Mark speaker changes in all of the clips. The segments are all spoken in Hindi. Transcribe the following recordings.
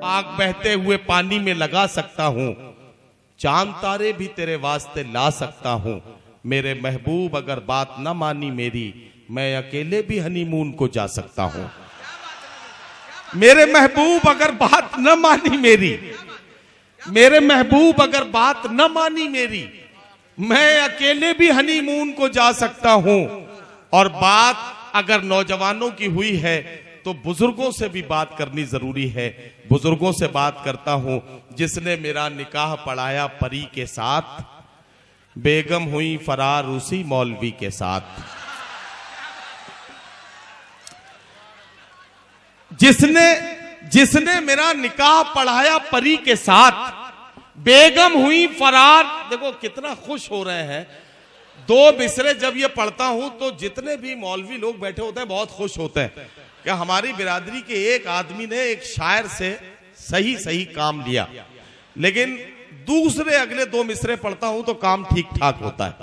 Speaker 1: आग बहते हुए पानी में लगा सकता हूँ, चांद तारे भी तेरे वास्ते ला सकता हूँ। मेरे महबूब अगर बात न मानी मेरी, मैं अकेले भी हनीमून को जा सकता हूँ। मेरे महबूब अगर बात न मानी मेरी, मेरे महबूब अगर बात न मानी मेरी, मैं अकेले भी हनीमून को जा सकता हूं। और बात अगर नौजवानों की हुई है तो बुजुर्गों से भी बात करनी जरूरी है। बुजुर्गों से बात करता हूं, जिसने मेरा निकाह पढ़ाया परी के साथ, बेगम हुई फरार उसी मौलवी के साथ। जिसने मेरा निकाह पढ़ाया परी के साथ, बेगम हुई फरार। देखो कितना खुश हो रहे हैं। दो मिसरे जब ये पढ़ता हूं तो जितने भी मौलवी लोग बैठे होते हैं बहुत खुश होते हैं कि हमारी बिरादरी के एक आदमी ने एक शायर से सही सही काम लिया। लेकिन दूसरे अगले दो मिसरे पढ़ता हूं तो काम ठीक ठाक होता है।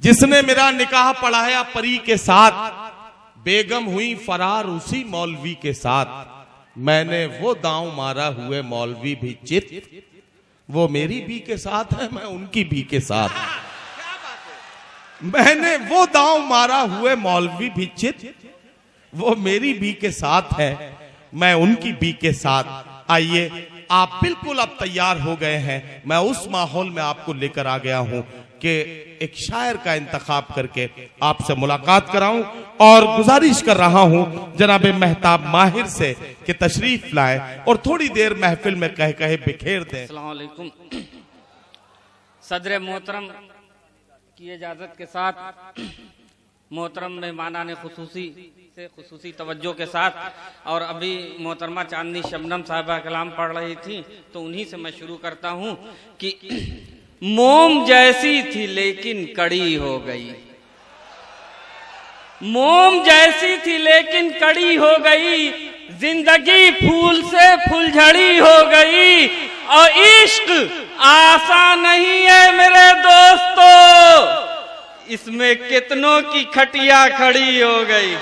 Speaker 1: जिसने मेरा निकाह पढ़ाया परी के साथ, बेगम हुई फरार उसी मौलवी के साथ। मैंने वो दांव मारा हुए मौलवी भी चित, वो मेरी भी के साथ है, मैं उनकी भी के साथ। मैंने वो दांव मारा हुए मौलवी भी चित, वो मेरी भी के साथ है, मैं उनकी भी के साथ। आइए, आप बिल्कुल अब तैयार हो गए हैं। मैं उस माहौल में आपको लेकर आ गया हूं कि एक शायर का इंतखाब करके आपसे मुलाकात कराऊं और गुजारिश कर रहा हूं जनाब महताब माहिर से कि तशरीफ लाएं और थोड़ी देर महफिल में कह कहे बिखेर दें।
Speaker 2: अस्सलाम वालेकुम। सदर मोहतरम की इजाजत के साथ मोहतरम मेहमानाने खुसूसी तवज्जो के साथ, और अभी मोहतरमा चांदनी शबनम साहिबा कलाम पढ़ रही थी तो उन्हीं से मैं शुरू करता हूं कि मोम जैसी थी लेकिन कड़ी हो गई, मोम जैसी थी लेकिन कड़ी हो गई, जिंदगी फूल से फुलझड़ी हो गई, और इश्क आसान नहीं है मेरे दोस्तों, इसमें कितनों की खटिया खड़ी हो गई।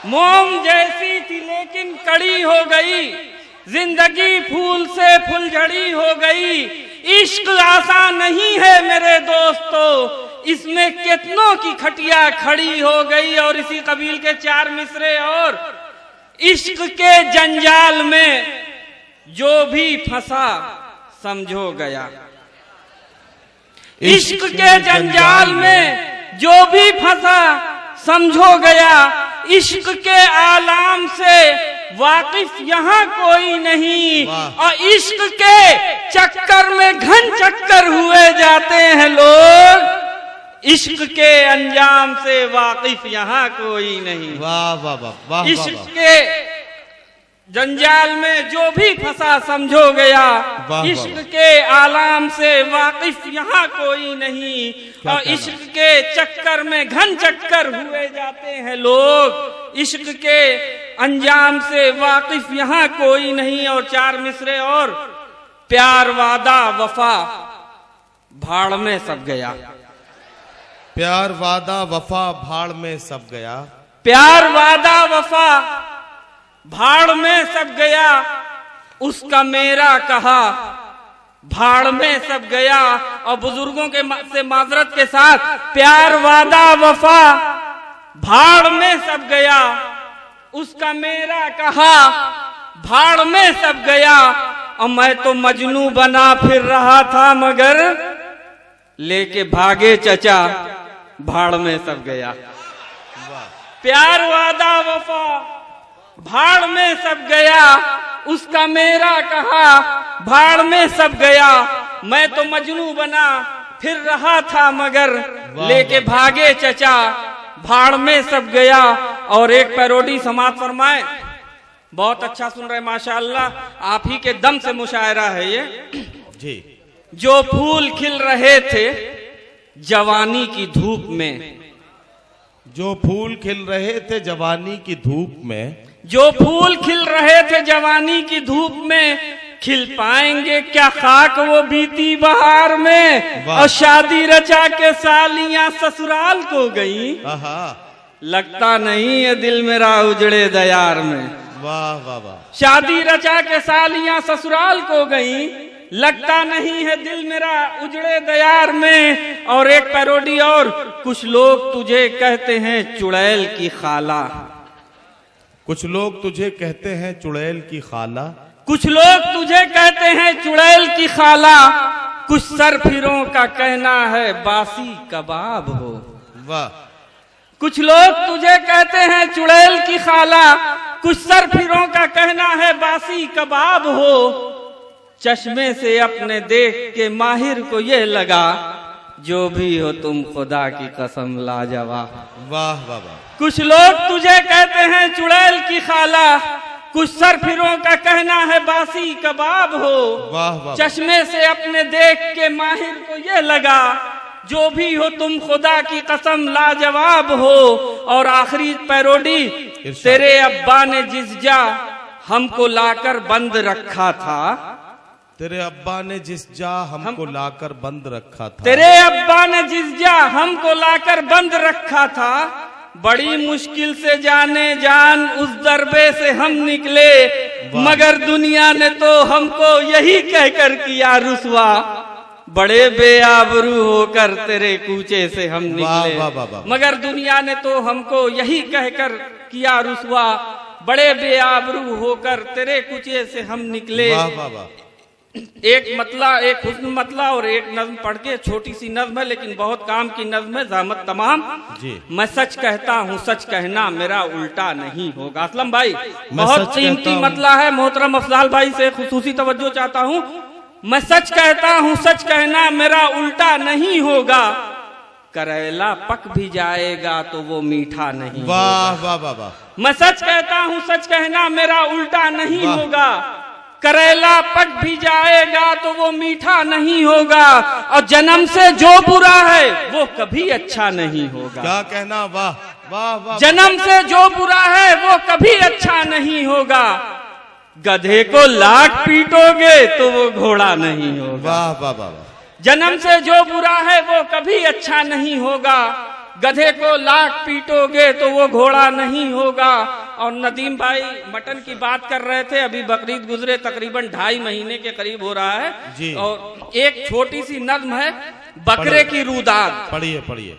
Speaker 2: मोम जैसी थी लेकिन कड़ी हो गई, जिंदगी फूल से फुलझड़ी हो गई, इश्क आसान नहीं है मेरे दोस्तों, इसमें कितनों की खटिया खड़ी हो गई। और इसी कबील के चार मिसरे और, इश्क के जंजाल में जो भी फंसा समझो गया, इश्क के जंजाल में जो भी फंसा समझो गया, इश्क के आलाम से वाकिफ यहाँ कोई नहीं, और इश्क के चक्कर में घन चक्कर हुए जाते हैं लोग, इश्क के अंजाम से वाकिफ यहाँ कोई नहीं।
Speaker 1: वाह वाह वाह वाह।
Speaker 2: इश्क के जंजाल में जो भी फंसा समझो गया, इश्क के आलाम से वाकिफ यहाँ कोई नहीं, और इश्क के चक्कर में घन चक्कर हुए जाते हैं लोग, इश्क के अंजाम से वाकिफ यहाँ कोई नहीं। और चार मिसरे और, प्यार वादा वफा भाड़ में सब गया,
Speaker 1: प्यार वादा वफा भाड़ में सब गया,
Speaker 2: प्यार वादा वफा भाड़ में सब गया, उसका मेरा कहा भाड़ में सब गया। और बुजुर्गों के से माजरत के साथ, प्यार वादा वफा भाड़ में सब गया, उसका मेरा कहा भाड़ में सब गया, और मैं तो मजनू बना फिर रहा था मगर लेके भागे चचा भाड़ में सब गया। प्यार वादा वफा भाड़ में सब गया, उसका मेरा कहा भाड़ में सब गया, मैं तो मजनू बना फिर रहा था मगर लेके भागे चचा भाड़ में सब गया। और एक पैरोडी समाप्त फरमाए, बहुत अच्छा सुन रहे माशाअल्लाह, आप ही के दम से मुशायरा है ये
Speaker 1: जी।
Speaker 2: जो फूल खिल रहे थे जवानी की धूप में,
Speaker 1: जो फूल खिल रहे थे जवानी की धूप में,
Speaker 2: जो फूल खिल रहे थे जवानी की धूप में, खिल पाएंगे क्या खाक वो बीती बहार में, और शादी रचा के सालियां ससुराल को गई, लगता नहीं है दिल मेरा उजड़े दयार में।
Speaker 1: वाह वाह वाह।
Speaker 2: शादी रचा के सालियां ससुराल को गई, लगता नहीं है दिल मेरा उजड़े दयार में। और एक पैरोडी और, कुछ लोग तुझे कहते हैं चुड़ैल की खाला।
Speaker 1: कुछ लोग तुझे कहते हैं चुड़ैल की खाला।
Speaker 2: कुछ लोग तुझे कहते हैं चुड़ैल की खाला। कुछ सरफिरों का कहना है बासी कबाब हो।
Speaker 1: वाह।
Speaker 2: कुछ लोग तुझे कहते हैं चुड़ैल की खाला। कुछ सरफिरों का कहना है बासी कबाब हो। चश्मे से अपने देख के माहिर को ये लगा, जो भी हो तुम खुदा की कसम लाजवाब।
Speaker 1: वाह वाह वाह।
Speaker 2: कुछ लोग तुझे कहते हैं चुड़ैल की खाला। कुछ सरफिरों का कहना है बासी कबाब हो।
Speaker 1: वाह वाह।
Speaker 2: चश्मे से अपने देख के माहिर को ये लगा, जो भी हो तुम खुदा की कसम लाजवाब हो। और आखिरी पैरोडी, तेरे अब्बा ने जिस जा हमको लाकर बंद रखा था।
Speaker 1: तेरे अब्बा ने जिस जा हमको लाकर बंद रखा था।
Speaker 2: तेरे अब्बा ने जिस जा हमको लाकर बंद रखा था। बड़ी मुश्किल से जाने जान उस दरबे से हम निकले, मगर दुनिया ने तो हमको यही कहकर किया रुसवा। बड़े बेआबरू होकर तेरे कूचे से हम निकले,
Speaker 1: वाह वाह वाह।
Speaker 2: मगर दुनिया ने तो हमको यही कहकर किया रुसवा। बड़े बेआबरू होकर तेरे कूचे से हम निकले।
Speaker 1: वाह वाह वाह।
Speaker 2: एक मतला, एक हुस्न मतला और एक नज्म पढ़ के, छोटी सी नज्म है लेकिन बहुत काम की नज्म है, ज़हमत तमाम जी। मैं सच कहता हूँ सच कहना मेरा उल्टा नहीं होगा। असलम भाई बहुत कीमती मतला है, मोहतरम अफजाल भाई से खुसूसी तवज्जो चाहता हूँ। मैं सच कहता हूँ सच कहना मेरा उल्टा नहीं होगा। करेला पक भी जाएगा तो वो मीठा नहीं।
Speaker 1: वाह वाह वाह वाह।
Speaker 2: मैं सच कहता हूँ सच कहना मेरा उल्टा नहीं होगा। करेला पक भी जाएगा तो वो मीठा नहीं होगा। और जन्म से जो बुरा है वो कभी अच्छा नहीं होगा।
Speaker 1: क्या कहना, वाह वाह वाह।
Speaker 2: जन्म से जो बुरा है वो कभी अच्छा नहीं होगा। गधे को लाख पीटोगे तो वो घोड़ा नहीं होगा।
Speaker 1: वाह वाह वाह।
Speaker 2: जन्म से जो बुरा है वो कभी अच्छा नहीं होगा। गधे को लाख पीटोगे तो वो घोड़ा नहीं होगा। और नदीम भाई मटन की बात कर रहे थे, अभी बकरीद गुजरे तकरीबन 2.5 महीने के करीब हो रहा है जी। और एक छोटी सी नज्म है बकरे की रूदाद,
Speaker 1: पढ़िए पढ़िए,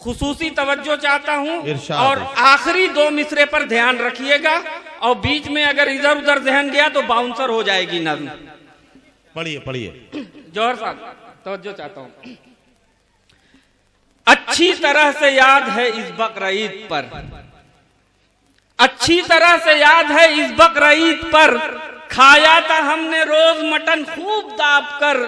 Speaker 2: खुसूसी तवज्जो चाहता हूँ। और आखिरी 2 मिसरे पर ध्यान रखिएगा, और बीच में अगर इधर उधर ध्यान गया तो बाउंसर हो जाएगी नज्म।
Speaker 1: पढ़िए पढ़िए।
Speaker 2: जौहर साहब तवज्जो चाहता हूँ। अच्छी तरह से याद है इस बकरीद पर, अच्छी तरह से याद है इस बकरीद पर, खाया था हमने रोज मटन खूब दाब कर।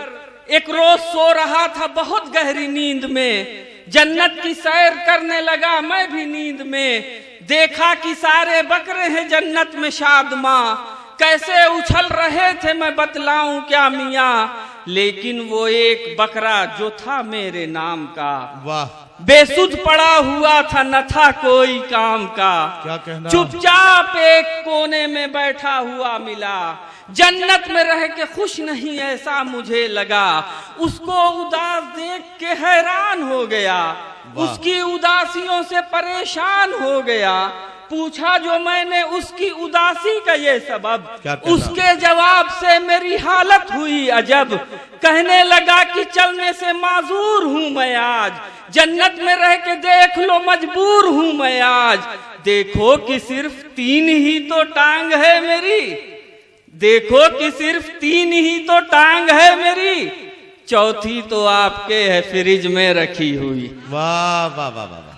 Speaker 2: एक रोज सो रहा था बहुत गहरी नींद में, जन्नत की सैर करने लगा मैं भी नींद में। देखा कि सारे बकरे हैं जन्नत में शादमां, कैसे उछल रहे थे मैं बतलाऊं क्या मियां। लेकिन वो एक बकरा जो था मेरे नाम का, वाह, बेसुध पड़ा हुआ था न था कोई काम का।
Speaker 1: क्या कहना,
Speaker 2: चुपचाप एक कोने में बैठा हुआ मिला। जन्नत में रह के खुश नहीं ऐसा मुझे लगा। उसको उदास देख के हैरान हो गया, उसकी उदासियों से परेशान हो गया। पूछा जो मैंने उसकी उदासी का ये सबब, उसके जवाब से मेरी हालत हुई अजब। कहने लगा कि चलने से माजूर हूँ मैं आज, जन्नत में रह के देख लो मजबूर हूँ मैं आज। देखो कि सिर्फ 3 ही तो टांग है मेरी, देखो कि सिर्फ 3 ही तो टांग है मेरी, चौथी तो आपके है फ्रिज में रखी हुई।
Speaker 1: वाह वाह वाह वाह।